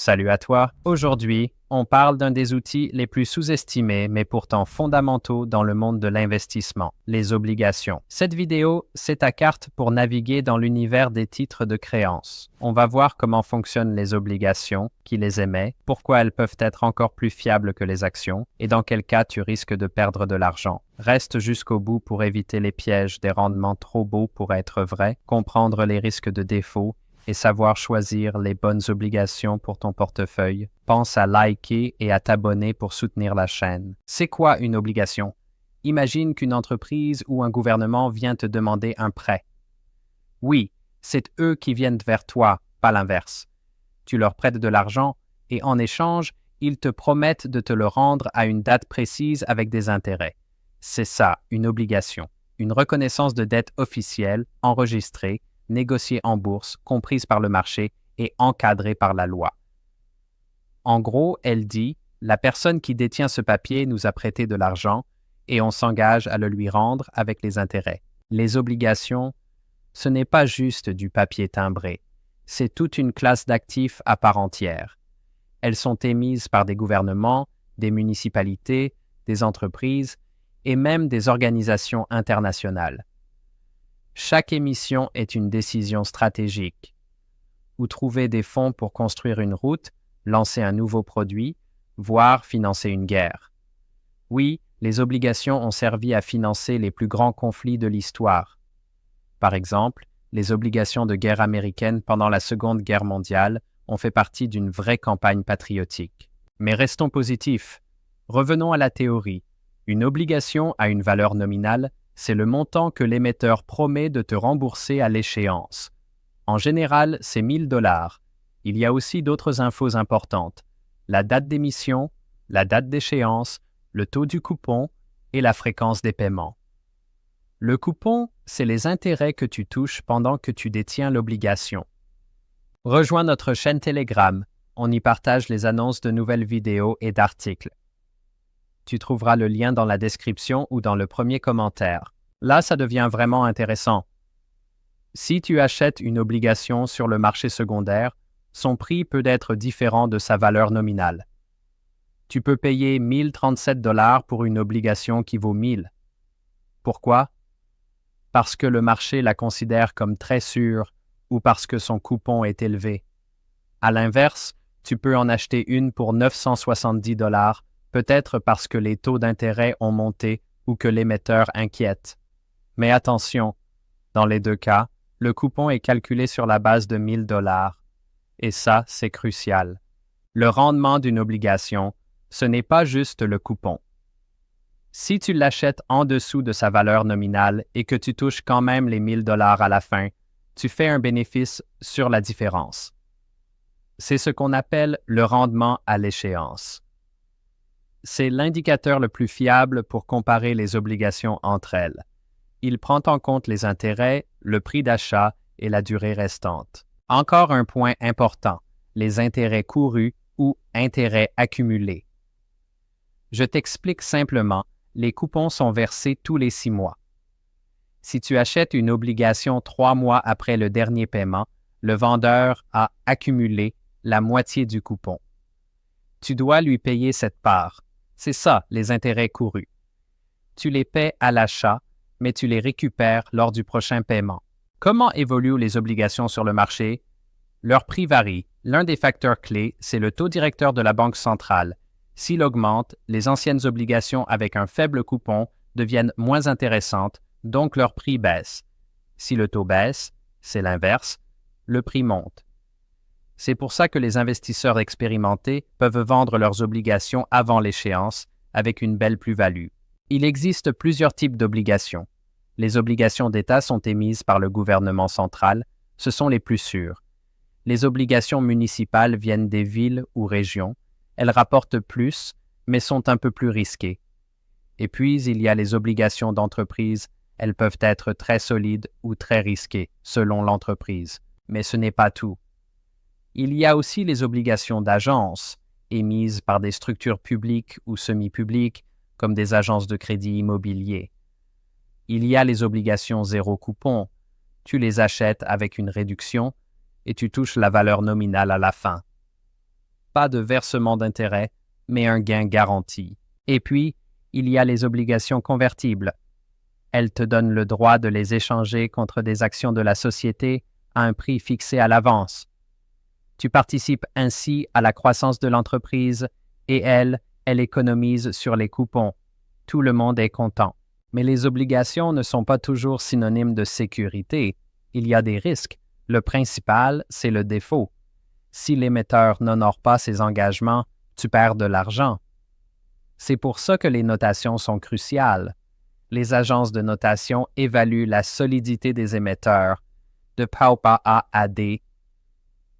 Salut à toi. Aujourd'hui, on parle d'un des outils les plus sous-estimés mais pourtant fondamentaux dans le monde de l'investissement, les obligations. Cette vidéo, c'est ta carte pour naviguer dans l'univers des titres de créance. On va voir comment fonctionnent les obligations, qui les émet, pourquoi elles peuvent être encore plus fiables que les actions et dans quel cas tu risques de perdre de l'argent. Reste jusqu'au bout pour éviter les pièges des rendements trop beaux pour être vrais, comprendre les risques de défaut et savoir choisir les bonnes obligations pour ton portefeuille. Pense à liker et à t'abonner pour soutenir la chaîne. C'est quoi une obligation? Imagine qu'une entreprise ou un gouvernement vient te demander un prêt. Oui, c'est eux qui viennent vers toi, pas l'inverse. Tu leur prêtes de l'argent et en échange, ils te promettent de te le rendre à une date précise avec des intérêts. C'est ça, une obligation. Une reconnaissance de dette officielle, enregistrée, négociée en bourse, comprise par le marché et encadrée par la loi. En gros, elle dit « La personne qui détient ce papier nous a prêté de l'argent et on s'engage à le lui rendre avec les intérêts. » Les obligations, ce n'est pas juste du papier timbré, c'est toute une classe d'actifs à part entière. Elles sont émises par des gouvernements, des municipalités, des entreprises et même des organisations internationales. Chaque émission est une décision stratégique. Ou trouver des fonds pour construire une route, lancer un nouveau produit, voire financer une guerre. Oui, les obligations ont servi à financer les plus grands conflits de l'histoire. Par exemple, les obligations de guerre américaines pendant la Seconde Guerre mondiale ont fait partie d'une vraie campagne patriotique. Mais restons positifs. Revenons à la théorie. Une obligation a une valeur nominale, c'est le montant que l'émetteur promet de te rembourser à l'échéance. En général, c'est 1 000 $. Il y a aussi d'autres infos importantes. La date d'émission, la date d'échéance, le taux du coupon et la fréquence des paiements. Le coupon, c'est les intérêts que tu touches pendant que tu détiens l'obligation. Rejoins notre chaîne Telegram. On y partage les annonces de nouvelles vidéos et d'articles. Tu trouveras le lien dans la description ou dans le premier commentaire. Là, ça devient vraiment intéressant. Si tu achètes une obligation sur le marché secondaire, son prix peut être différent de sa valeur nominale. Tu peux payer 1 037 $ pour une obligation qui vaut 1 000. Pourquoi? Parce que le marché la considère comme très sûre ou parce que son coupon est élevé. À l'inverse, tu peux en acheter une pour 970 $, peut-être parce que les taux d'intérêt ont monté ou que l'émetteur inquiète. Mais attention, dans les deux cas, le coupon est calculé sur la base de 1 000 $. Et ça, c'est crucial. Le rendement d'une obligation, ce n'est pas juste le coupon. Si tu l'achètes en dessous de sa valeur nominale et que tu touches quand même les 1 000 $ à la fin, tu fais un bénéfice sur la différence. C'est ce qu'on appelle le rendement à l'échéance. C'est l'indicateur le plus fiable pour comparer les obligations entre elles. Il prend en compte les intérêts, le prix d'achat et la durée restante. Encore un point important, les intérêts courus ou intérêts accumulés. Je t'explique simplement, les coupons sont versés tous les 6 mois. Si tu achètes une obligation 3 mois après le dernier paiement, le vendeur a accumulé la moitié du coupon. Tu dois lui payer cette part. C'est ça, les intérêts courus. Tu les paies à l'achat, mais tu les récupères lors du prochain paiement. Comment évoluent les obligations sur le marché? Leur prix varie. L'un des facteurs clés, c'est le taux directeur de la Banque centrale. S'il augmente, les anciennes obligations avec un faible coupon deviennent moins intéressantes, donc leur prix baisse. Si le taux baisse, c'est l'inverse, le prix monte. C'est pour ça que les investisseurs expérimentés peuvent vendre leurs obligations avant l'échéance avec une belle plus-value. Il existe plusieurs types d'obligations. Les obligations d'État sont émises par le gouvernement central, ce sont les plus sûres. Les obligations municipales viennent des villes ou régions. Elles rapportent plus, mais sont un peu plus risquées. Et puis, il y a les obligations d'entreprise. Elles peuvent être très solides ou très risquées, selon l'entreprise. Mais ce n'est pas tout. Il y a aussi les obligations d'agence, émises par des structures publiques ou semi-publiques, comme des agences de crédit immobilier. Il y a les obligations zéro coupon. Tu les achètes avec une réduction et tu touches la valeur nominale à la fin. pas de versement d'intérêt, mais un gain garanti. Et puis, il y a les obligations convertibles. Elles te donnent le droit de les échanger contre des actions de la société à un prix fixé à l'avance. Tu participes ainsi à la croissance de l'entreprise et elle économise sur les coupons. Tout le monde est content. Mais les obligations ne sont pas toujours synonymes de sécurité. Il y a des risques. Le principal, c'est le défaut. Si l'émetteur n'honore pas ses engagements, tu perds de l'argent. C'est pour ça que les notations sont cruciales. Les agences de notation évaluent la solidité des émetteurs, de PAUPA A à D.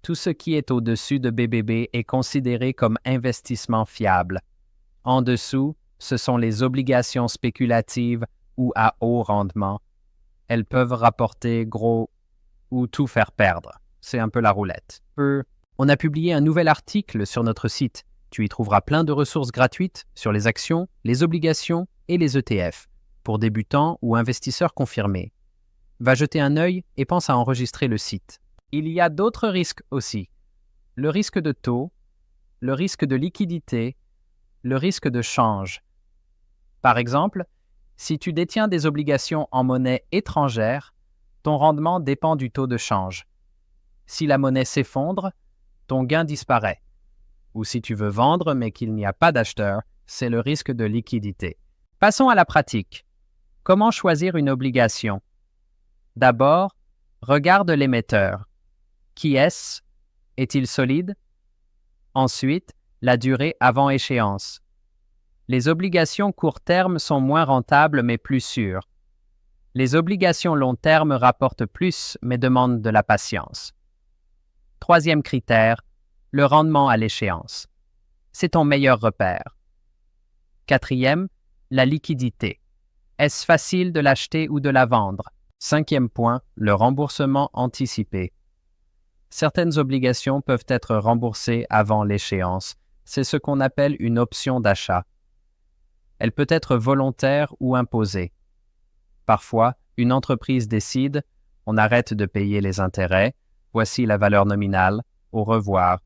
Tout ce qui est au-dessus de BBB est considéré comme investissement fiable. En dessous, ce sont les obligations spéculatives ou à haut rendement. Elles peuvent rapporter gros ou tout faire perdre. C'est un peu la roulette. On a publié un nouvel article sur notre site. Tu y trouveras plein de ressources gratuites sur les actions, les obligations et les ETF, pour débutants ou investisseurs confirmés. Va jeter un œil et pense à enregistrer le site. Il y a d'autres risques aussi. Le risque de taux, le risque de liquidité, le risque de change. Par exemple, si tu détiens des obligations en monnaie étrangère, ton rendement dépend du taux de change. Si la monnaie s'effondre, ton gain disparaît. Ou si tu veux vendre mais qu'il n'y a pas d'acheteur, c'est le risque de liquidité. Passons à la pratique. Comment choisir une obligation? D'abord, regarde l'émetteur. Qui est-ce? Est-il solide? Ensuite, la durée avant échéance. Les obligations court terme sont moins rentables mais plus sûres. Les obligations long terme rapportent plus mais demandent de la patience. Troisième critère, le rendement à l'échéance. C'est ton meilleur repère. Quatrième, la liquidité. Est-ce facile de l'acheter ou de la vendre? Cinquième point, le remboursement anticipé. Certaines obligations peuvent être remboursées avant l'échéance. C'est ce qu'on appelle une option d'achat. Elle peut être volontaire ou imposée. Parfois, une entreprise décide, on arrête de payer les intérêts, voici la valeur nominale, au revoir.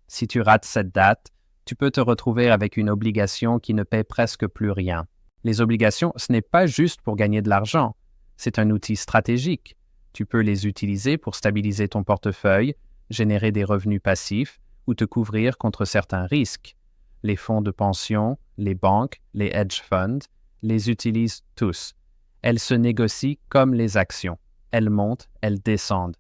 Si tu rates cette date, tu peux te retrouver avec une obligation qui ne paie presque plus rien. Les obligations, ce n'est pas juste pour gagner de l'argent, c'est un outil stratégique. Tu peux les utiliser pour stabiliser ton portefeuille, générer des revenus passifs ou te couvrir contre certains risques. Les fonds de pension, les banques, les hedge funds, les utilisent tous. Elles se négocient comme les actions. Elles montent, elles descendent.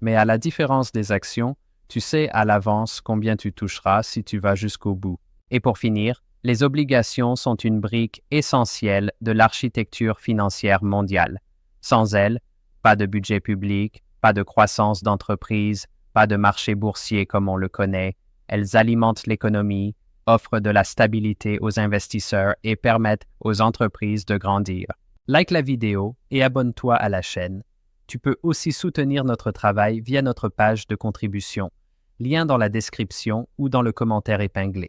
Mais à la différence des actions, tu sais à l'avance combien tu toucheras si tu vas jusqu'au bout. Et pour finir, les obligations sont une brique essentielle de l'architecture financière mondiale. Sans elles, pas de budget public, pas de croissance d'entreprise, pas de marché boursier comme on le connaît. Elles alimentent l'économie, offrent de la stabilité aux investisseurs et permettent aux entreprises de grandir. Like la vidéo et abonne-toi à la chaîne. Tu peux aussi soutenir notre travail via notre page de contribution. Lien dans la description ou dans le commentaire épinglé.